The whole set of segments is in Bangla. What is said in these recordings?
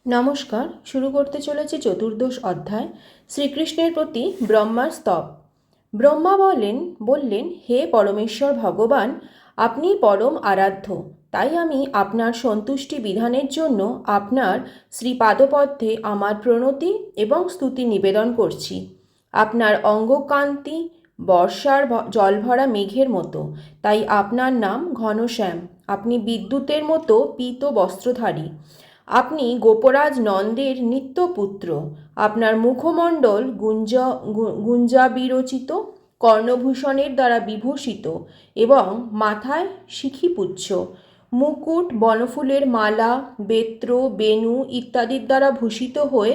নমস্কার। শুরু করতে চলেছে চতুর্দশ অধ্যায়, শ্রীকৃষ্ণের প্রতি ব্রহ্মার স্তব। ব্রহ্মা বললেন, হে পরমেশ্বর ভগবান, আপনি পরম আরাধ্য। তাই আমি আপনার সন্তুষ্টি বিধানের জন্য আপনার শ্রীপাদপদ্মে আমার প্রণতি এবং স্তুতি নিবেদন করছি। আপনার অঙ্গকান্তি বর্ষার জলভরা মেঘের মতো, তাই আপনার নাম ঘনশ্যাম। আপনি বিদ্যুতের মতো পীত বস্ত্রধারী। আপনি গোপরাজ নন্দের নিত্যপুত্র। আপনার মুখমণ্ডল গুঞ্জাবিরচিত, কর্ণভূষণের দ্বারা বিভূষিত এবং মাথায় শিখিপুচ্ছ, মুকুট, বনফুলের মালা, বেত্র, বেণু ইত্যাদির দ্বারা ভূষিত হয়ে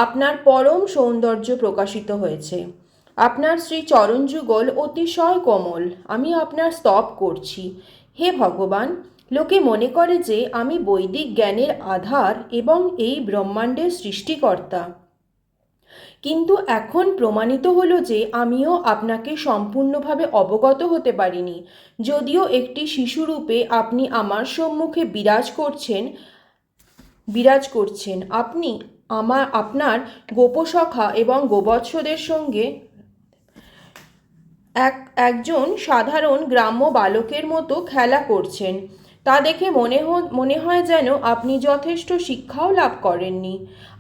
আপনার পরম সৌন্দর্য প্রকাশিত হয়েছে। আপনার শ্রী চরণযুগল অতিশয় কোমল। আমি আপনার স্তব করছি। হে ভগবান, লোকে মনে করে যে আমি বৈদিক জ্ঞানের আধার এবং এই ব্রহ্মাণ্ডের সৃষ্টিকর্তা, কিন্তু এখন প্রমাণিত হলো যে আমিও আপনাকে সম্পূর্ণভাবে অবগত হতে পারিনি। যদিও একটি শিশুরূপে আপনি আমার সম্মুখে বিরাজ করছেন, আপনি আপনার গোপসখা এবং গোবৎসদের সঙ্গে একজন সাধারণ গ্রাম্য বালকের মতো খেলা করছেন। তা দেখে মনে হয় যেন আপনি যথেষ্ট শিক্ষাও লাভ করেননি।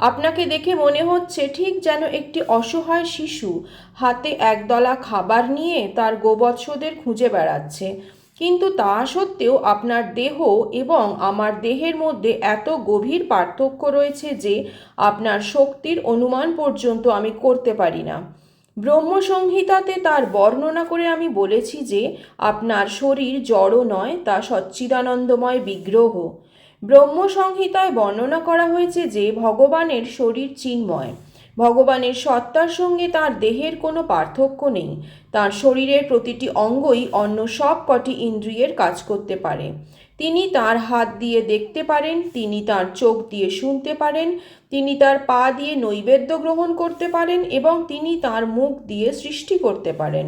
আপনাকে দেখে মনে হচ্ছে ঠিক যেন একটি অসহায় শিশু হাতে একদলা খাবার নিয়ে তার গোবৎসদের খুঁজে বেড়াচ্ছে। কিন্তু তা সত্ত্বেও আপনার দেহ এবং আমার দেহের মধ্যে এত গভীর পার্থক্য রয়েছে যে আপনার শক্তির অনুমান পর্যন্ত আমি করতে পারি না। ব্রহ্মসংহিতাতে তার বর্ণনা করে আমি বলেছি যে আপনার শরীর জড় নয়, তা সচ্চিদানন্দময় বিগ্রহ। ব্রহ্মসংহিতায় বর্ণনা করা হয়েছে যে ভগবানের শরীর চিন্ময়। ভগবানের সত্তার সঙ্গে তার দেহের কোনো পার্থক্য নেই। তার শরীরের প্রতিটি অঙ্গই অন্য সব কটি ইন্দ্রিয়ের কাজ করতে পারে। তিনি তার হাত দিয়ে দেখতে পারেন, তিনি তার চোখ দিয়ে শুনতে পারেন, তিনি তার পা দিয়ে নৈবেদ্য গ্রহণ করতে পারেন এবং তিনি তার মুখ দিয়ে সৃষ্টি করতে পারেন।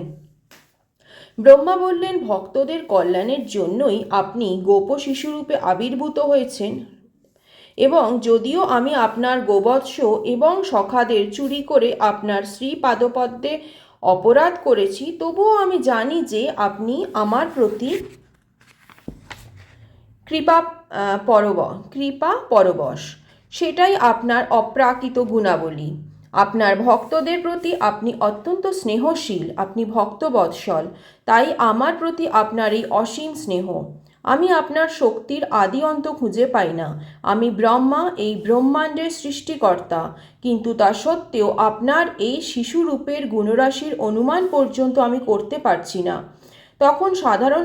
ব্রহ্মা বললেন, ভক্তদের কল্যাণের জন্যই আপনি গোপ শিশুরূপে আবির্ভূত হয়েছেন, এবং যদিও আমি আপনার গোবৎস এবং সখাদের চুরি করে আপনার শ্রীপাদপদ্মে অপরাধ করেছি, তবুও আমি জানি যে আপনি আমার প্রতি কৃপা পরবশ। সেটাই আপনার অপ্রাকৃত গুণাবলী। আপনার ভক্তদের প্রতি আপনি অত্যন্ত স্নেহশীল, আপনি ভক্তবৎসল। তাই আমার প্রতি আপনার এই অসীম স্নেহ। আমি আপনার শক্তির আদি অন্ত খুঁজে পাই না। আমি ব্রহ্মা, এই ব্রহ্মাণ্ডের সৃষ্টিকর্তা, কিন্তু তা সত্ত্বেও আপনার এই শিশুরূপের গুণরাশির অনুমান পর্যন্ত আমি করতে পারছি না। তখন সাধারণ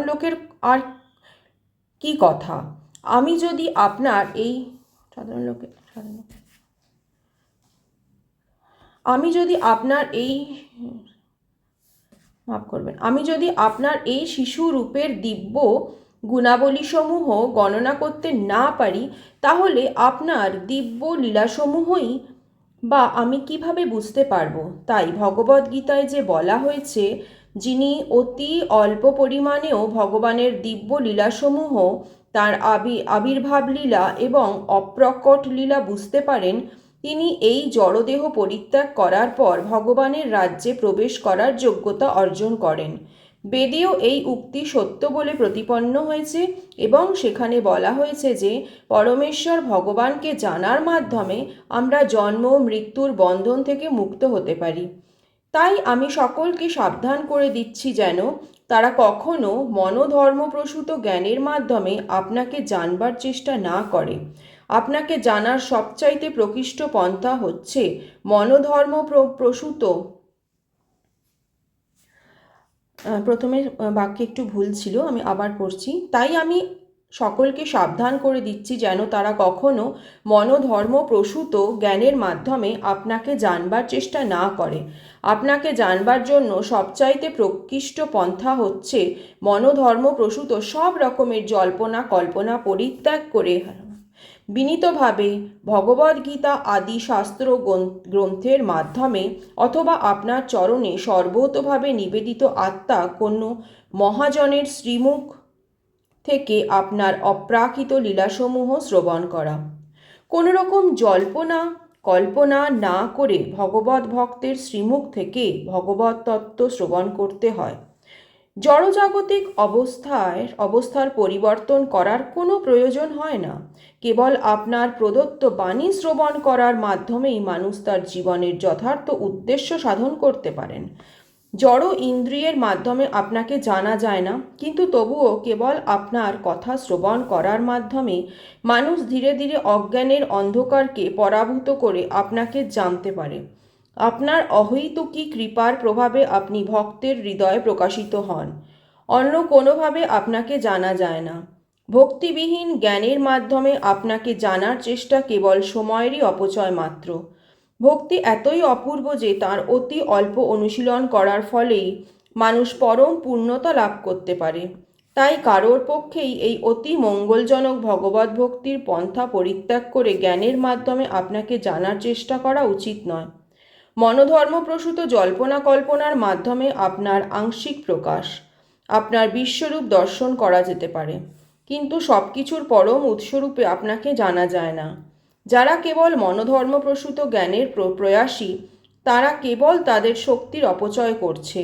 লোকের আর কি কথা। আমি যদি আপনার এই সাধারণ লোকের আমি যদি আপনার এই মাফ করবেন আমি যদি আপনার এই শিশু রূপের দিব্য গুণাবলীসমূহ গণনা করতে না পারি, তাহলে আপনার দিব্য লীলাসমূহই বা আমি কিভাবে বুঝতে পারব। তাই ভগবদ্গীতায় যে বলা হয়েছে, যিনি অতি অল্প পরিমাণেও ভগবানের দিব্য লীলাসমূহ, তার আবির্ভাব লীলা এবং অপ্রকট লীলা বুঝতে পারেন, তিনি এই জড়দেহ পরিত্যাগ করার পর ভগবানের রাজ্যে প্রবেশ করার যোগ্যতা অর্জন করেন। বেদেও এই উক্তি সত্য বলে প্রতিপন্ন হয়েছে এবং সেখানে বলা হয়েছে যে পরমেশ্বর ভগবানকে জানার মাধ্যমে আমরা জন্ম মৃত্যুর বন্ধন থেকে মুক্ত হতে পারি। তাই আমি সকলকে সাবধান করে দিচ্ছি যেন তারা কখনো মনোধর্মপ্রসূত জ্ঞানের মাধ্যমে আপনাকে জানবার চেষ্টা না করে। আপনাকে জানার সবচাইতে প্রকৃষ্ট পন্থা হচ্ছে প্রসূত। প্রথমে বাক্যে একটু ভুল ছিল, আমি আবার পড়ছি। তাই আমি সকলকে সাবধান করে দিচ্ছি যেন তারা কখনো মনোধর্মপ্রসূত জ্ঞানের মাধ্যমে আপনাকে জানবার চেষ্টা না করে। আপনাকে জানবার জন্য সবচাইতে প্রকৃষ্ট পন্থা হচ্ছে মনোধর্মপ্রসূত সব রকমের জল্পনা কল্পনা পরিত্যাগ করে বিনীতভাবে ভগবদ্গীতা আদি শাস্ত্র গ্রন্থের মাধ্যমে অথবা আপনার চরণে সর্বতোভাবে নিবেদিত আত্মা কোনো মহাজনের শ্রীমুখ থেকে আপনার অপ্রাকৃত লীলাসমূহ শ্রবণ করা। কোনো রকম জল্পনা কল্পনা না করে ভগবত ভক্তের শ্রীমুখ থেকে ভগবত তত্ত্ব শ্রবণ করতে হয়। জড়জাগতিক অবস্থার পরিবর্তন করার কোনো প্রয়োজন হয় না। কেবল আপনার প্রদত্ত বাণী শ্রবণ করার মাধ্যমেই মানুষ তার জীবনের যথার্থ উদ্দেশ্য সাধন করতে পারেন। জড় ইন্দ্রিয়ের মাধ্যমে আপনাকে জানা যায় না, কিন্তু তবুও কেবল আপনার কথা শ্রবণ করার মাধ্যমে মানুষ ধীরে ধীরে অজ্ঞানের অন্ধকারকে পরাভূত করে আপনাকে জানতে পারে। আপনার অহৈতুকী কৃপার প্রভাবে আপনি ভক্তের হৃদয়ে প্রকাশিত হন। অন্য কোনোভাবে আপনাকে জানা যায় না। ভক্তিবিহীন জ্ঞানের মাধ্যমে আপনাকে জানার চেষ্টা কেবল সময়েরই অপচয় মাত্র। ভক্তি এতই অপূর্ব যে তার অতি অল্প অনুশীলন করার ফলেই মানুষ পরম পূর্ণতা লাভ করতে পারে। তাই কারোর পক্ষেই এই অতি মঙ্গলজনক ভগবত ভক্তির পন্থা পরিত্যাগ করে জ্ঞানের মাধ্যমে আপনাকে জানার চেষ্টা করা উচিত নয়। মনোধর্মপ্রসূত জল্পনা কল্পনার মাধ্যমে আপনার আংশিক প্রকাশ, আপনার বিশ্বরূপ দর্শন করা যেতে পারে, কিন্তু সব কিছুর পরম উৎসরূপে আপনাকে জানা যায় না। যারা কেবল মনোধর্মপ্রসূত জ্ঞানের প্রয়াসী, তারা কেবল তাদের শক্তির অপচয় করছে।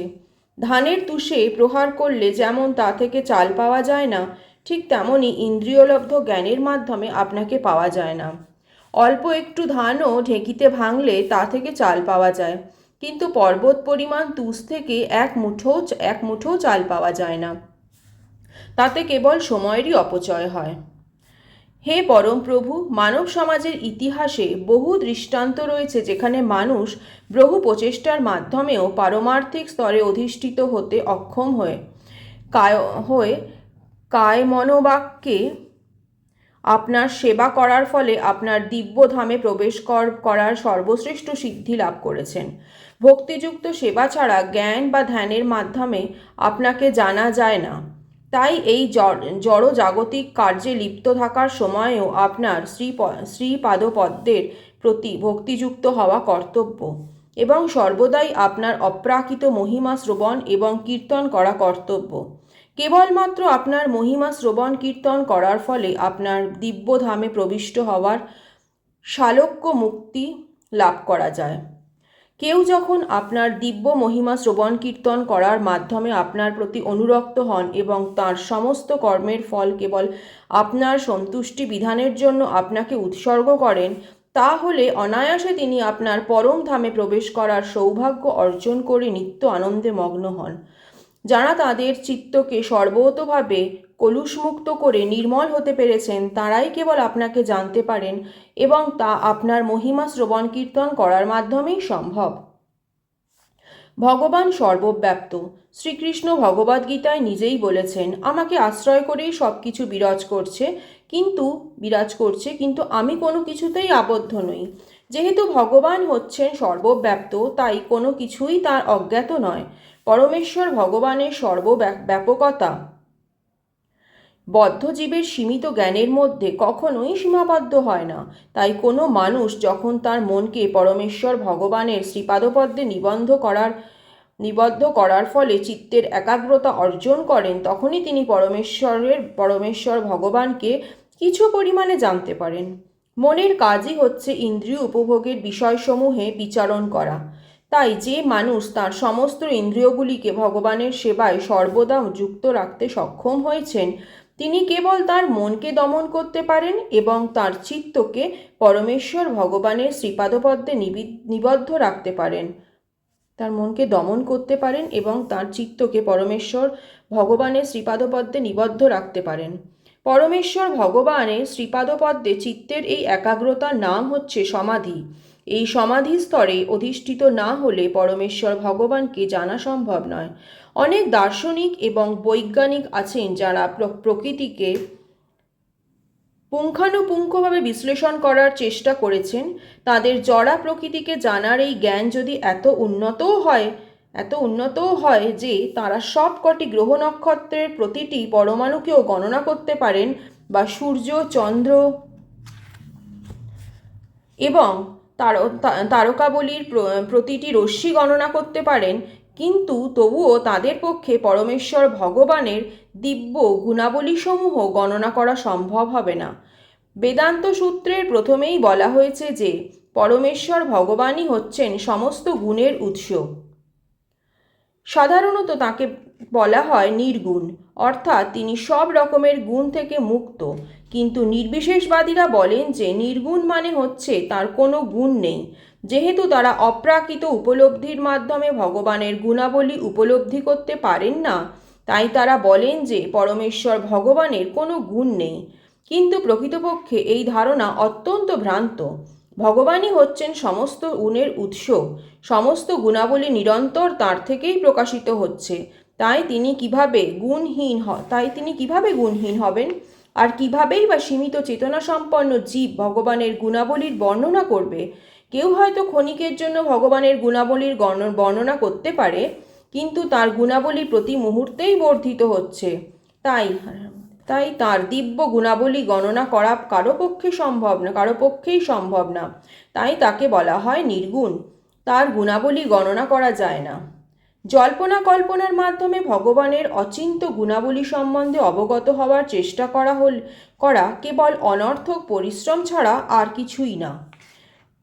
ধানের তুষে প্রহার করলে যেমন তা থেকে চাল পাওয়া যায় না, ঠিক তেমনি ইন্দ্রিয়লব্ধ জ্ঞানের মাধ্যমে আপনাকে পাওয়া যায় না। অল্প একটু ধানও ঢেঁকিতে ভাঙলে তা থেকে চাল পাওয়া যায়, কিন্তু পর্বত পরিমাণ তুষ থেকে এক মুঠো চাল পাওয়া যায় না। তাতে কেবল সময়েরই অপচয় হয়। হে পরমপ্রভু, মানব সমাজের ইতিহাসে বহু দৃষ্টান্ত রয়েছে যেখানে মানুষ বহু প্রচেষ্টার মাধ্যমেও পারমার্থিক স্তরে অধিষ্ঠিত হতে অক্ষম হয়ে কায় মনোবাক্যে আপনার সেবা করার ফলে আপনার দিব্যধামে প্রবেশ করার সর্বশ্রেষ্ঠ সিদ্ধি লাভ করেছেন। ভক্তিযুক্ত সেবা ছাড়া জ্ঞান বা ধ্যানের মাধ্যমে আপনাকে জানা যায় না। তাই এই জড় জাগতিক কার্যে লিপ্ত থাকার সময়েও আপনার শ্রীপাদপদ্মের প্রতি ভক্তিযুক্ত হওয়া কর্তব্য, এবং সর্বদাই আপনার অপ্রাকৃত মহিমা শ্রবণ এবং কীর্তন করা কর্তব্য। কেবলমাত্র আপনার মহিমা শ্রবণ কীর্তন করার ফলে আপনার দিব্যধামে প্রবিষ্ট হওয়ার শালক্য মুক্তি লাভ করা যায়। কেউ যখন আপনার দিব্য মহিমা শ্রবণ কীর্তন করার মাধ্যমে আপনার প্রতি অনুরক্ত হন এবং তার সমস্ত কর্মের ফল কেবল আপনার সন্তুষ্টি বিধানের জন্য আপনাকে উৎসর্গ করেন, তাহলে অনায়াসে তিনি আপনার পরম ধামে প্রবেশ করার সৌভাগ্য অর্জন করে নিত্য আনন্দে মগ্ন হন। যারা তাদের চিত্তকে সর্বতোভাবে কলুষমুক্ত করে নির্মল হতে পেরেছেন, তারাই কেবল আপনাকে জানতে পারেন, এবং তা আপনার মহিমা শ্রবণ কীর্তন করার মাধ্যমেই সম্ভব। ভগবান সর্বব্যাপ্ত। শ্রীকৃষ্ণ ভগবদ্গীতায় নিজেই বলেছেন, আমাকে আশ্রয় করেই সব কিছু বিরাজ করছে, কিন্তু আমি কোনো কিছুতেই আবদ্ধ নই। যেহেতু ভগবান হচ্ছেন সর্বব্যাপ্ত, তাই কোনো কিছুই তার অজ্ঞাত নয়। পরমেশ্বর ভগবানের সর্বব্যাপকতা বদ্ধ জীবের সীমিত জ্ঞানের মধ্যে কখনোই সীমাবদ্ধ হয় না। তাই কোনো মানুষ যখন তার মনকে পরমেশ্বর ভগবানের শ্রীপাদপদ্মে নিবদ্ধ করার ফলে চিত্তের একাগ্রতা অর্জন করেন, তখনই তিনি পরমেশ্বর ভগবানকে কিছু পরিমাণে জানতে পারেন। মনের কাজই হচ্ছে ইন্দ্রিয় উপভোগের বিষয়সমূহে বিচারণ করা। তাই যে মানুষ তার সমস্ত ইন্দ্রিয়গুলিকে ভগবানের সেবায় সর্বদা যুক্ত রাখতে সক্ষম হয়েছেন, তিনি কেবল তার মনকে দমন করতে পারেন এবং তার চিত্তকে পরমেশ্বর ভগবানের শ্রীপাদপদ্মে নিবদ্ধ রাখতে পারেন। তার মনকে দমন করতে পারেন এবং তার চিত্তকে পরমেশ্বর ভগবানের শ্রীপাদপদ্মে নিবদ্ধ রাখতে পারেন। পরমেশ্বর ভগবানের শ্রীপাদপদ্মে চিত্তের এই একাগ্রতার নাম হচ্ছে সমাধি। এই সমাধি স্তরে অধিষ্ঠিত না হলে পরমেশ্বর ভগবানকে জানা সম্ভব নয়। অনেক দার্শনিক এবং বৈজ্ঞানিক আছেন যারা প্রকৃতিকে পুঙ্খানুপুঙ্খভাবে বিশ্লেষণ করার চেষ্টা করেছেন। তাদের জড়া প্রকৃতিকে জানার এই জ্ঞান যদি এত উন্নতও হয় যে তারা সব কটি গ্রহ নক্ষত্রের প্রতিটি পরমাণুকেও গণনা করতে পারেন, বা সূর্য, চন্দ্র এবং তারকাবলীর প্রতিটি রশ্মি গণনা করতে পারেন, কিন্তু তবুও তাদের পক্ষে পরমেশ্বর ভগবানের দিব্য গুণাবলীসমূহ গণনা করা সম্ভব হবে না। বেদান্ত সূত্রের প্রথমেই বলা হয়েছে যে পরমেশ্বর ভগবানই হচ্ছেন সমস্ত গুণের উৎস। সাধারণত তাকে বলা হয় নির্গুণ, অর্থাৎ তিনি সব রকমের গুণ থেকে মুক্ত। কিন্তু নির্বিশেষবাদীরা বলেন যে নির্গুণ মানে হচ্ছে তার কোনো গুণ নেই। যেহেতু তারা অপ্রাকৃত উপলব্ধির মাধ্যমে ভগবানের গুণাবলী উপলব্ধি করতে পারেন না, তাই তারা বলেন যে পরমেশ্বর ভগবানের কোনো গুণ নেই। কিন্তু প্রকৃতপক্ষে এই ধারণা অত্যন্ত ভ্রান্ত। ভগবানই হচ্ছেন সমস্ত গুণের উৎস। সমস্ত গুণাবলী নিরন্তর তার থেকেই প্রকাশিত হচ্ছে। তাই তিনি কিভাবে গুণহীন হবেন? আর কিভাবেই বা সীমিত চেতনা সম্পন্ন জীব ভগবানের গুণাবলীর বর্ণনা করবে? কেউ হয়তো ক্ষণিকের জন্য ভগবানের গুণাবলীর বর্ণনা করতে পারে, কিন্তু তার গুণাবলী প্রতি মুহূর্তেই বর্ধিত হচ্ছে। তাই তার দিব্য গুণাবলী গণনা করা কারো পক্ষেই সম্ভব না। তাই তাকে বলা হয় নির্গুণ। তার গুণাবলী গণনা করা যায় না। জল্পনা কল্পনার মাধ্যমে ভগবানের অচিন্ত্য গুণাবলী সম্বন্ধে অবগত হওয়ার চেষ্টা করা কেবল অনর্থক পরিশ্রম ছাড়া আর কিছুই না।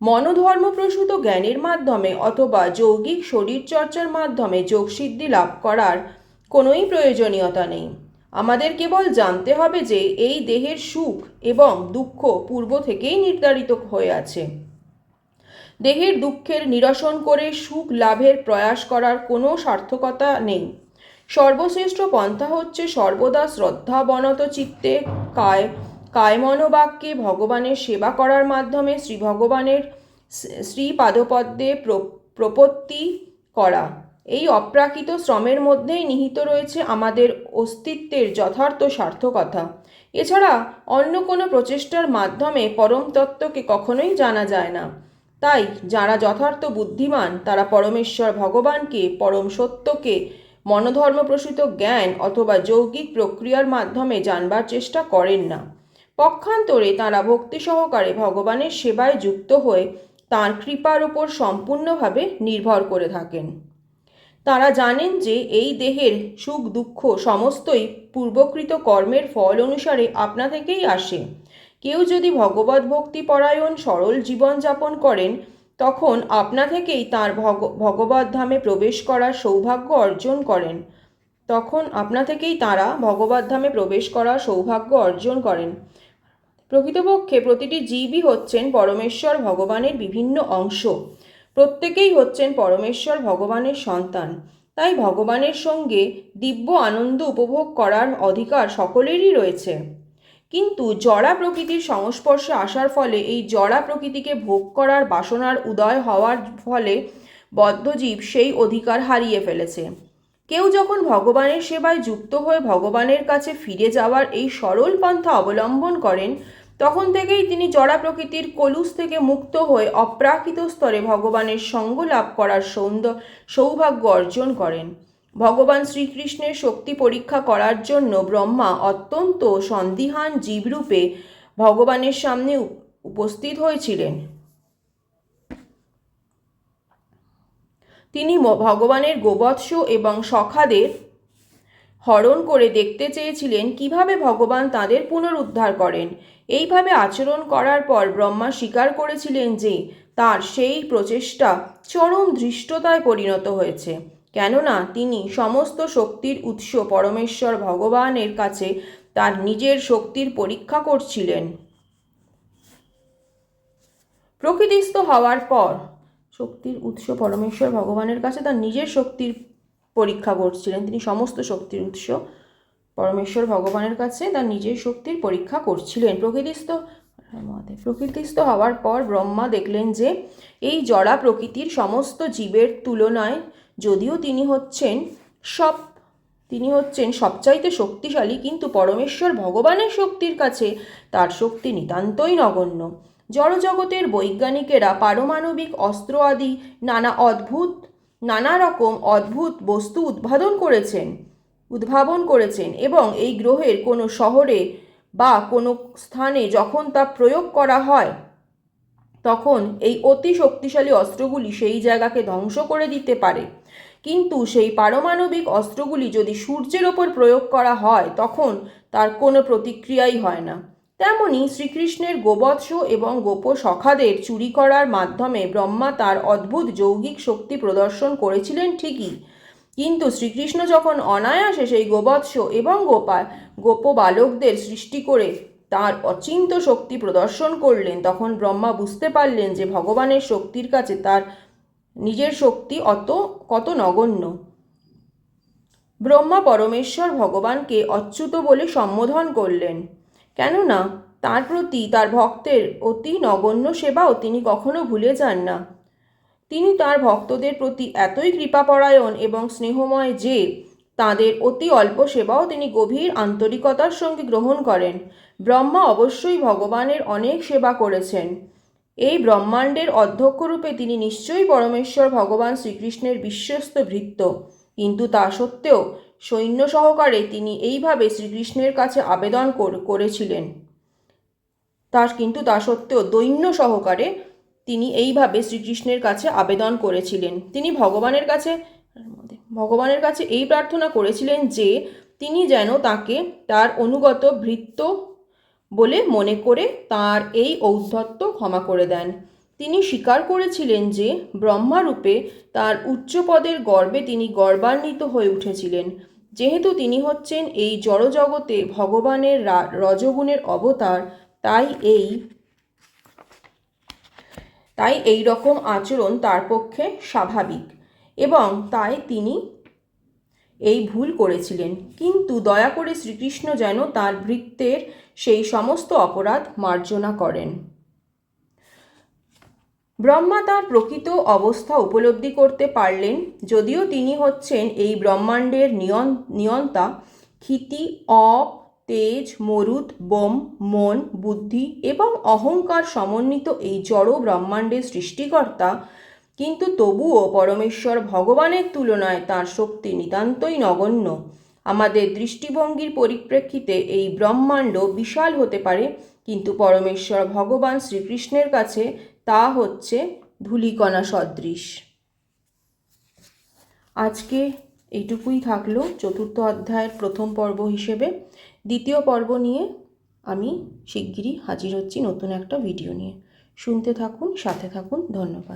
মনোধর্মপ্রসূত জ্ঞানের মাধ্যমে অথবা যৌগিক শরীরচর্চার মাধ্যমে যোগসিদ্ধি লাভ করার কোনোই প্রয়োজনীয়তা নেই। আমাদের কেবল জানতে হবে যে এই দেহের সুখ এবং দুঃখ পূর্ব থেকেই নির্ধারিত হয়ে আছে। দেহের দুঃখের নিরসন করে সুখ লাভের প্রয়াস করার কোনো সার্থকতা নেই। সর্বশ্রেষ্ঠ পন্থা হচ্ছে সর্বদা শ্রদ্ধাবনত চিত্তে কায়মনোবাক্যে ভগবানের সেবা করার মাধ্যমে ভগবানের শ্রীপাদপদ্মে প্রপত্তি করা। এই অপ্রাকৃত শ্রমের মধ্যেই নিহিত রয়েছে আমাদের অস্তিত্বের যথার্থ সার্থকতা। এছাড়া অন্য কোনো প্রচেষ্টার মাধ্যমে পরম তত্ত্বকে কখনোই জানা যায় না। তাই যারা যথার্থ বুদ্ধিমান তারা পরমেশ্বর ভগবানকে, পরম সত্যকে মনোধর্মপ্রসূত জ্ঞান অথবা যৌগিক প্রক্রিয়ার মাধ্যমে জানবার চেষ্টা করেন না। পক্ষান্তরে তারা ভক্তি সহকারে ভগবানের সেবায় যুক্ত হয়ে তাঁর কৃপার উপর সম্পূর্ণভাবে নির্ভর করে থাকেন। তারা জানেন যে এই দেহের সুখ দুঃখ সমস্তই পূর্বকৃত কর্মের ফল অনুসারে আপনা থেকেই আসে। কেউ যদি ভগবত ভক্তি পরায়ণ সরল জীবনযাপন করেন, তখন আপনা থেকেই তাঁর ভগবত ধামে প্রবেশ করার সৌভাগ্য অর্জন করেন। প্রকৃতপক্ষে প্রতিটি জীবই হচ্ছেন পরমেশ্বর ভগবানের বিভিন্ন অংশ। প্রত্যেকেই হচ্ছেন পরমেশ্বর ভগবানের সন্তান। তাই ভগবানের সঙ্গে দিব্য আনন্দ উপভোগ করার অধিকার সকলেরই রয়েছে। কিন্তু জড়া প্রকৃতির সংস্পর্শে আসার ফলে এই জড়া প্রকৃতিকে ভোগ করার বাসনার উদয় হওয়ার ফলে বদ্ধজীব সেই অধিকার হারিয়ে ফেলেছে। কেউ যখন ভগবানের সেবায় যুক্ত হয়ে ভগবানের কাছে ফিরে যাওয়ার এই সরল পন্থা অবলম্বন করেন, তখন থেকেই তিনি জড়া প্রকৃতির কলুষ থেকে মুক্ত হয়ে অপ্রাকৃত স্তরে ভগবানের সঙ্গ লাভ করার সৌভাগ্য অর্জন করেন। ভগবান শ্রীকৃষ্ণের শক্তি পরীক্ষা করার জন্য ব্রহ্মা অত্যন্ত সন্দিহান জীবরূপে ভগবানের সামনে উপস্থিত হয়েছিলেন। তিনি ভগবানের গোবৎস এবং সখাদের হরণ করে দেখতে চেয়েছিলেন কিভাবে ভগবান তাদের পুনরুদ্ধার করেন। এইভাবে আচরণ করার পর ব্রহ্মা স্বীকার করেছিলেন যে তার সেই প্রচেষ্টা চরম ধৃষ্টতায় পরিণত হয়েছে, কেননা তিনি সমস্ত শক্তির উৎস পরমেশ্বর ভগবানের কাছে তার নিজের শক্তির পরীক্ষা করছিলেন। প্রকৃতিস্থ হওয়ার পর শক্তির উৎস পরমেশ্বর ভগবানের কাছে তার নিজের শক্তির পরীক্ষা করছিলেন। তিনি সমস্ত শক্তির উৎস পরমেশ্বর ভগবানের কাছে তার নিজের শক্তির পরীক্ষা করছিলেন। প্রকৃতিস্থ হওয়ার পর ব্রহ্মা দেখলেন যে এই জড়া প্রকৃতির সমস্ত জীবের তুলনায় যদিও তিনি হচ্ছেন সবচাইতে শক্তিশালী, কিন্তু পরমেশ্বর ভগবানের শক্তির কাছে তার শক্তি নিতান্তই নগণ্য। জড়জগতের বৈজ্ঞানিকেরা পারমাণবিক অস্ত্র আদি নানা রকম অদ্ভুত বস্তু উদ্ভাবন করেছেন এবং এই গ্রহের কোনো শহরে বা কোনো স্থানে যখন তা প্রয়োগ করা হয়, তখন এই অতি শক্তিশালী অস্ত্রগুলি সেই জায়গাকে ধ্বংস করে দিতে পারে। কিন্তু সেই পারমাণবিক অস্ত্রগুলি যদি সূর্যের ওপর প্রয়োগ করা হয় তখন তার কোনো প্রতিক্রিয়াই হয় না। তেমনি শ্রীকৃষ্ণের গোবৎস এবং গোপ সখাদের চুরি করার মাধ্যমে ব্রহ্মা তার অদ্ভুত যৌগিক শক্তি প্রদর্শন করেছিলেন ঠিকই, কিন্তু শ্রীকৃষ্ণ যখন অনায়াসে সেই গোবৎস এবং গোপ বালকদের সৃষ্টি করে তার অচিন্ত শক্তি প্রদর্শন করলেন, তখন ব্রহ্মা বুঝতে পারলেন যে ভগবানের শক্তির কাছে তার নিজের শক্তি কত নগণ্য। ব্রহ্মা পরমেশ্বর ভগবানকে অচ্যুত বলে সম্বোধন করলেন, কেননা তার প্রতি তার ভক্তের অতি নগণ্য সেবাও তিনি কখনো ভুলে যান না। তিনি তার ভক্তদের প্রতি এতই কৃপাপরায়ণ এবং স্নেহময় যে তাদের অতি অল্প সেবাও তিনি গভীর আন্তরিকতার সঙ্গে গ্রহণ করেন। ব্রহ্মা অবশ্যই ভগবানের অনেক সেবা করেছেন। এই ব্রহ্মাণ্ডের অধ্যক্ষরূপে তিনি নিশ্চয়ই পরমেশ্বর ভগবান শ্রীকৃষ্ণের বিশ্বস্ত ভৃত্য, কিন্তু তা সত্ত্বেও সৈন্য সহকারে তিনি এইভাবে শ্রীকৃষ্ণের কাছে আবেদন করেছিলেন। তা সত্ত্বেও দৈন্য সহকারে তিনি এইভাবে শ্রীকৃষ্ণের কাছে আবেদন করেছিলেন। তিনি ভগবানের কাছে এই প্রার্থনা করেছিলেন যে তিনি যেন তাকে তার অনুগত ভৃত্য বলে মনে করে তার এই ঔদ্ধত্য ক্ষমা করে দেন। তিনি স্বীকার করেছিলেন যে ব্রহ্মারূপে তার উচ্চপদের গর্বে তিনি গর্বান্বিত হয়ে উঠেছিলেন। যেহেতু তিনি হচ্ছেন এই জড়জগতে ভগবানের রজগুণের অবতার, তাই এই রকম আচরণ তার পক্ষে স্বাভাবিক, এবং তাই তিনি এই ভুল করেছিলেন। কিন্তু দয়া করে শ্রীকৃষ্ণ যেন তার ভৃত্যের সেই সমস্ত অপরাধ মার্জনা করেন। ব্রহ্মা তার প্রকৃত অবস্থা উপলব্ধি করতে পারলেন। যদিও তিনি হচ্ছেন এই ব্রহ্মাণ্ডের নিয়ন্তা, ক্ষিতি, অপ, তেজ, মরুত, বোম, মন, বুদ্ধি এবং অহংকার সমন্বিত এই জড় ব্রহ্মাণ্ডের সৃষ্টিকর্তা, কিন্তু তবুও পরমেশ্বর ভগবানের তুলনায় তার শক্তি নিতান্তই নগণ্য। আমাদের দৃষ্টিভঙ্গির পরিপ্রেক্ষিতে এই ব্রহ্মাণ্ড বিশাল হতে পারে, কিন্তু পরমেশ্বর ভগবান শ্রীকৃষ্ণের কাছে তা হচ্ছে ধূলিকণা সদৃশ। আজকে এইটুকুই থাকলো চতুর্থ অধ্যায়ের প্রথম পর্ব হিসেবে। দ্বিতীয় পর্ব নিয়ে আমি শিগগিরই হাজির হচ্ছি নতুন একটা ভিডিও নিয়ে। শুনতে থাকুন, সাথে থাকুন। ধন্যবাদ।